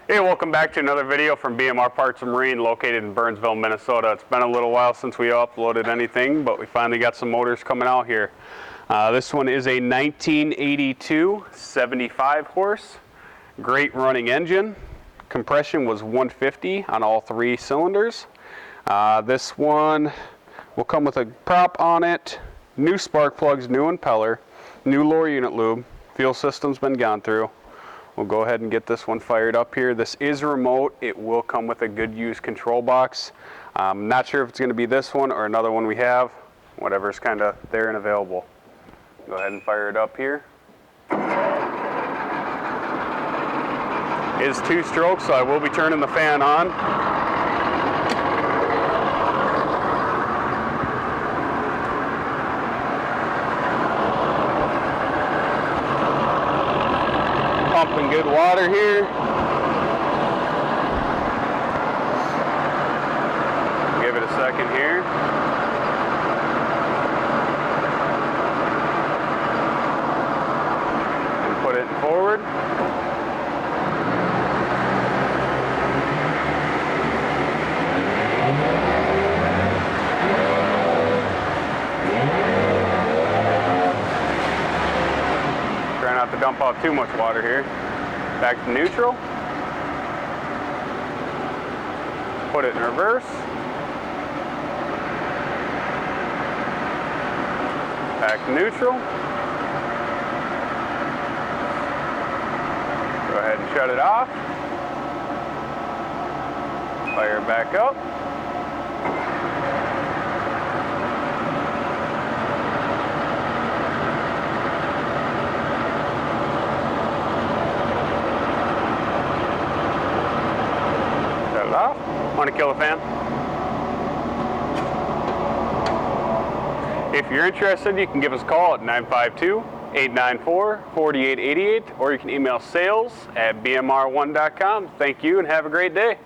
Hey, welcome back to another video from BMR Parts and Marine located in Burnsville, Minnesota. It's been a little while since we uploaded anything, but we finally got some motors coming out here. This one is a 1982 75 horse, great running engine. Compression was 150 on all 3 cylinders. This one will come with a prop on it, new spark plugs, new impeller, new lower unit lube, fuel system's been gone through. We'll go ahead and get this one fired up here. This is remote. It will come with a good use control box. I'm not sure if it's going to be this one or another one we have, whatever's kind of there and available. Go ahead and fire it up here. It is 2 strokes, so I will be turning the fan on. Pumping good water here. Give it a second here. And put it forward. Try not to dump out too much water here. Back to neutral. Put it in reverse. Back to neutral. Go ahead and shut it off. Fire it back up. Want to kill the fan? If you're interested, you can give us a call at 952-894-4888, or you can email sales@bmr1.com. Thank you and have a great day.